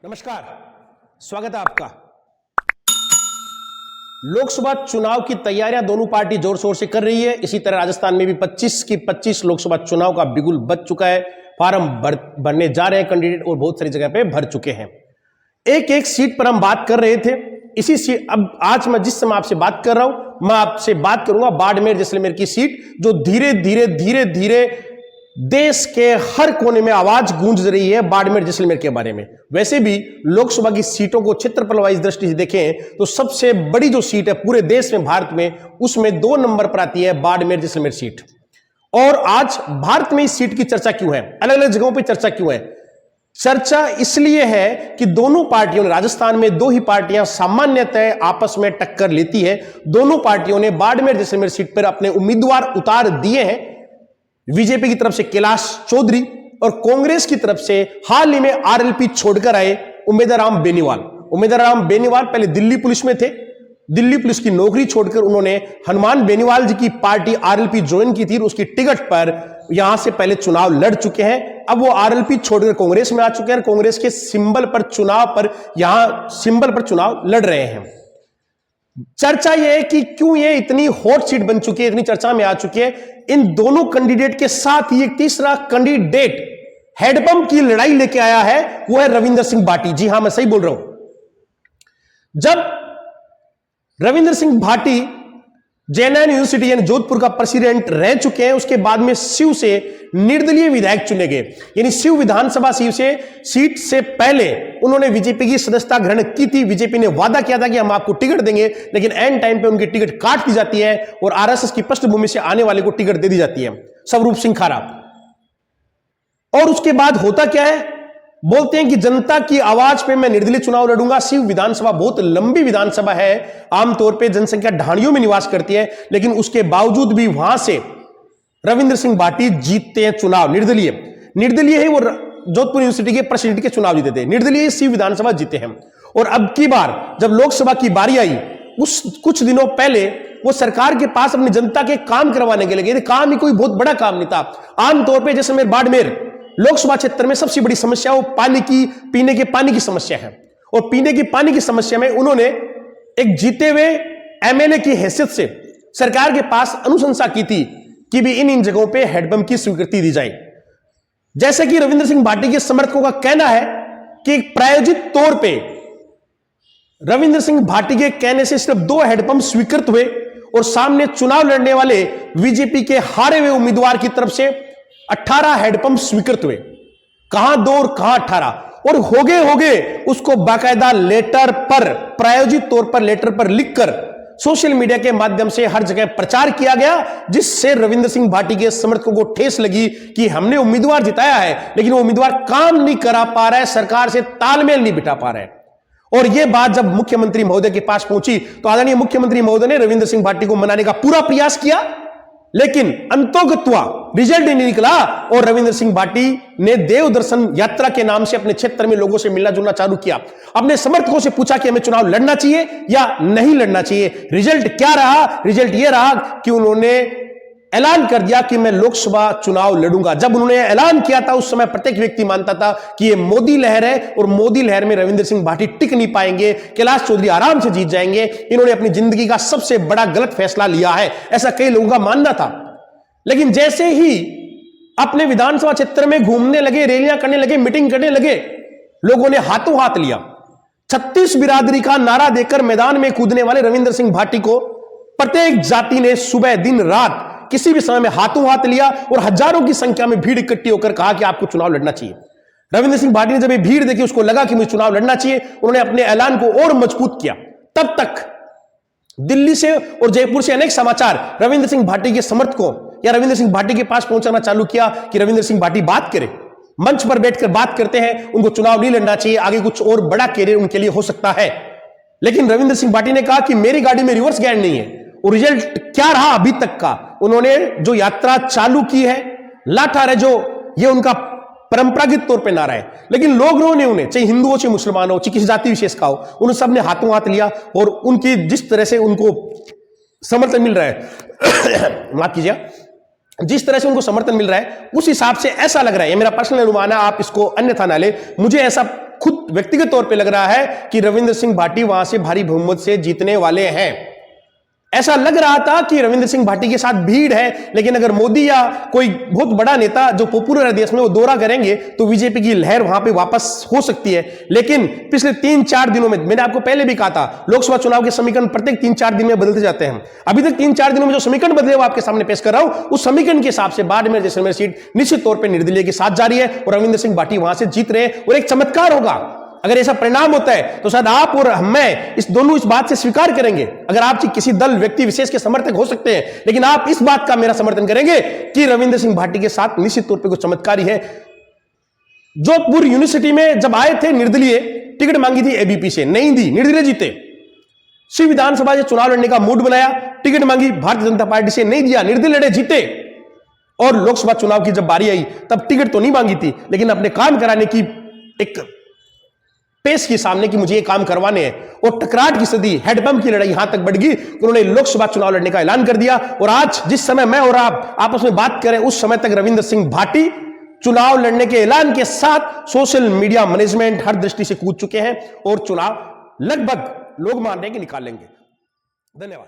नमस्कार, स्वागत है आपका। लोकसभा चुनाव की तैयारियां दोनों पार्टी जोर शोर से कर रही है। इसी तरह राजस्थान में भी 25 की 25 लोकसभा चुनाव का बिगुल बज चुका है। फार्म भरने जा रहे हैं कैंडिडेट और बहुत सारी जगह पे भर चुके हैं। एक एक सीट पर हम बात कर रहे थे। इसी सीट अब आज मैं जिस समय आपसे बात कर रहा हूं, मैं आपसे बात करूंगा बाड़मेर जैसलमेर की सीट, जो धीरे धीरे देश के हर कोने में आवाज गूंज रही है बाड़मेर जैसलमेर के बारे में। वैसे भी लोकसभा की सीटों को क्षेत्रफल वाइज दृष्टि से देखें तो सबसे बड़ी जो सीट है पूरे देश में, भारत में, उसमें 2 नंबर पर आती है बाड़मेर जैसलमेर सीट। और आज भारत में इस सीट की चर्चा क्यों है, अलग अलग जगहों पर चर्चा क्यों है? चर्चा इसलिए है कि दोनों पार्टियों ने, राजस्थान में 2 ही पार्टियां सामान्यतः आपस में टक्कर लेती है। दोनों पार्टियों ने बाड़मेर जैसलमेर सीट पर अपने उम्मीदवार उतार दिए हैं। बीजेपी की तरफ से कैलाश चौधरी और कांग्रेस की तरफ से हाल ही में आरएलपी छोड़कर आए उमेदवार राम बेनीवाल। उमेदवार राम बेनीवाल पहले दिल्ली पुलिस में थे। दिल्ली पुलिस की नौकरी छोड़कर उन्होंने हनुमान बेनीवाल जी की पार्टी आरएलपी ज्वाइन की थी। उसकी टिकट पर यहां से पहले चुनाव लड़ चुके हैं। अब वो आरएलपी छोड़कर कांग्रेस में आ चुके हैं। कांग्रेस के सिंबल पर यहां सिंबल पर चुनाव लड़ रहे हैं। चर्चा यह है कि क्यों ये इतनी हॉट सीट बन चुकी है, इतनी चर्चा में आ चुकी है। इन दोनों कैंडिडेट के साथ ही एक तीसरा कैंडिडेट हैंडपंप की लड़ाई लेके आया है, वो है रविंद्र सिंह भाटी। जी हां, मैं सही बोल रहा हूं। जब रविंद्र सिंह भाटी जयनारायण यूनिवर्सिटी यानी जोधपुर का प्रेसिडेंट रह चुके हैं, उसके बाद में शिव से निर्दलीय विधायक चुने गए। यानी शिव विधानसभा सीट से पहले उन्होंने बीजेपी की सदस्यता ग्रहण की थी। बीजेपी ने वादा किया था कि हम आपको टिकट देंगे, लेकिन एंड टाइम पे उनकी टिकट काट दी जाती है और आरएसएस की पृष्ठभूमि से आने वाले को टिकट दे दी जाती है, स्वरूप सिंह खारा। और उसके बाद होता क्या है, बोलते हैं कि जनता की आवाज पे मैं निर्दलीय चुनाव लड़ूंगा। शिव विधानसभा बहुत लंबी विधानसभा है, आमतौर पे जनसंख्या ढाणियों में निवास करती है, लेकिन उसके बावजूद भी वहां से रविंद्र सिंह भाटी जीतते हैं चुनाव। निर्दलीय है, वो जोधपुर यूनिवर्सिटी के प्रेसिडेंट के चुनाव जीते थे। निर्दलीय शिव विधानसभा जीते हैं। और अब की बार जब लोकसभा की बारी आई, उस कुछ दिनों पहले वो सरकार के पास अपनी जनता के काम करवाने के लगे। काम ही कोई बहुत बड़ा काम नहीं था। आमतौर पर जैसे बाड़मेर लोकसभा क्षेत्र में सबसे बड़ी समस्या वो पीने के पानी की समस्या है। और पीने की पानी की समस्या में उन्होंने एक जीते हुए एमएलए की हैसियत से सरकार के पास अनुशंसा की थी कि भी इन जगहों पे हैंडपंप की स्वीकृति दी जाए। जैसे कि रविंद्र सिंह भाटी के समर्थकों का कहना है कि प्रायोजित तौर पे रविंद्र सिंह भाटी के कहने से सिर्फ 2 हैंडपंप स्वीकृत हुए और सामने चुनाव लड़ने वाले बीजेपी के हारे हुए उम्मीदवार की तरफ से 18 हैंडपंप स्वीकृत हुए। कहां 2 और कहां 18, और हो गए उसको बाकायदा लेटर पर, प्रायोजित तौर पर लेटर पर लिखकर सोशल मीडिया के माध्यम से हर जगह प्रचार किया गया, जिससे रविंद्र सिंह भाटी के समर्थकों को ठेस लगी कि हमने उम्मीदवार जिताया है, लेकिन वो उम्मीदवार काम नहीं करा पा रहा है, सरकार से तालमेल नहीं बिठा पा रहा है। और यह बात जब मुख्यमंत्री महोदय के पास पहुंची तो आदरणीय मुख्यमंत्री महोदय ने रविंद्र सिंह भाटी को मनाने का पूरा प्रयास किया, लेकिन अंतोगत्वा रिजल्ट ही नहीं निकला। और रविंद्र सिंह भाटी ने देव दर्शन यात्रा के नाम से अपने क्षेत्र में लोगों से मिलना जुलना चालू किया। अपने समर्थकों से पूछा कि हमें चुनाव लड़ना चाहिए या नहीं लड़ना चाहिए। रिजल्ट क्या रहा? रिजल्ट यह रहा कि उन्होंने ऐलान कर दिया कि मैं लोकसभा चुनाव लड़ूंगा। जब उन्होंने ऐलान किया था उस समय प्रत्येक व्यक्ति मानता था कि यह मोदी लहर है और मोदी लहर में रविंद्र सिंह भाटी टिक नहीं पाएंगे, कैलाश चौधरी आराम से जीत जाएंगे, इन्होंने अपनी जिंदगी का सबसे बड़ा गलत फैसला लिया है, ऐसा कई लोगों का मानना था। लेकिन जैसे ही अपने विधानसभा क्षेत्र में घूमने लगे, रैलियां करने लगे, मीटिंग करने लगे, लोगों ने हाथों हाथ लिया। 36 बिरादरी का नारा देकर मैदान में कूदने वाले रविंद्र सिंह भाटी को प्रत्येक जाति ने सुबह दिन रात किसी भी समय में हाथों हाथ लिया और हजारों की संख्या में भीड़ इकट्ठी होकर कहा कि आपको चुनाव लड़ना चाहिए। रविंद्र सिंह भाटी ने जब ये भीड़ देखी, उसको लगा कि मुझे चुनाव लड़ना चाहिए, उन्होंने अपने ऐलान को और मजबूत किया। तब तक दिल्ली से और जयपुर से अनेक समाचार रविंद्र सिंह भाटी के समर्थकों या रविंद्र सिंह भाटी के पास पहुंचाना चालू किया कि रविंद्र सिंह भाटी बात करें, मंच पर बैठकर बात करते हैं, उनको चुनाव नहीं लड़ना चाहिए, आगे कुछ और बड़ा कैरियर उनके लिए हो सकता है। लेकिन रविंद्र सिंह भाटी ने कहा कि मेरी गाड़ी में रिवर्स गियर नहीं है। और रिजल्ट क्या रहा अभी तक का? उन्होंने जो यात्रा चालू की है, लाठा जो ये उनका परंपरागत तौर पे नारा है, लेकिन लोगों ने उन्हें, चाहे हिंदू हो चाहे मुसलमान हो चाहे किसी जाति विशेष का हो, उन सब ने हाथों हाथ लिया। और उनकी जिस तरह से उनको समर्थन मिल रहा है माफ कीजिए, जिस तरह से उनको समर्थन मिल रहा है उस हिसाब से ऐसा लग रहा है, ये मेरा पर्सनल अनुमान है, आप इसको अन्यथा ना ले, मुझे ऐसा खुद व्यक्तिगत तौर पे लग रहा है कि रविंद्र सिंह भाटी वहां से भारी बहुमत से जीतने वाले हैं। ऐसा लग रहा था कि रविंद्र सिंह भाटी के साथ भीड़ है, लेकिन अगर मोदी या कोई बहुत बड़ा नेता जो पॉपुलर है देश में वो दौरा करेंगे तो बीजेपी की लहर वहां पे वापस हो सकती है। लेकिन पिछले 3-4 दिनों में, मैंने आपको पहले भी कहा था, लोकसभा चुनाव के समीकरण प्रत्येक 3-4 दिन में बदलते जाते हैं। अभी तक 3-4 दिनों में जो समीकरण बदले वो आपके सामने पेश कर रहा हूं, उस समीकरण के हिसाब से बाड़मेर जैसलमेर सीट निश्चित तौर पर निर्दलीय के साथ जा रही है और रविंद्र सिंह भाटी वहां से जीत रहे हैं। और एक चमत्कार होगा, अगर ऐसा परिणाम होता है तो शायद आप और मैं इस बात से स्वीकार करेंगे। अगर आप किसी दल व्यक्ति विशेष के समर्थक हो सकते हैं, लेकिन आप इस बात का मेरा समर्थन करेंगे कि रविंद्र सिंह भाटी के साथ निश्चित तौर पे कुछ चमत्कारी है। जोधपुर यूनिवर्सिटी में जब आए थे निर्दलीय, टिकट मांगी थी एबीपी से, नहीं दी, निर्दलीय जीते। शिव विधानसभा से चुनाव लड़ने का मूड बनाया, टिकट मांगी भारतीय जनता पार्टी से, नहीं दिया, निर्दलीय लड़े, जीते। और लोकसभा चुनाव की जब बारी आई तब टिकट तो नहीं मांगी थी, लेकिन अपने काम कराने की एक पेश के सामने कि मुझे ये काम करवाने हैं, और टकराट की स्थिति, हेडपंप की लड़ाई यहां तक बढ़ गई, उन्होंने लोकसभा चुनाव लड़ने का ऐलान कर दिया। और आज जिस समय मैं और आप आपस में बात करें, उस समय तक रविंद्र सिंह भाटी चुनाव लड़ने के ऐलान के साथ सोशल मीडिया मैनेजमेंट हर दृष्टि से कूद चुके हैं और चुनाव लगभग लोग मान रहे हैं कि निकाल लेंगे। धन्यवाद।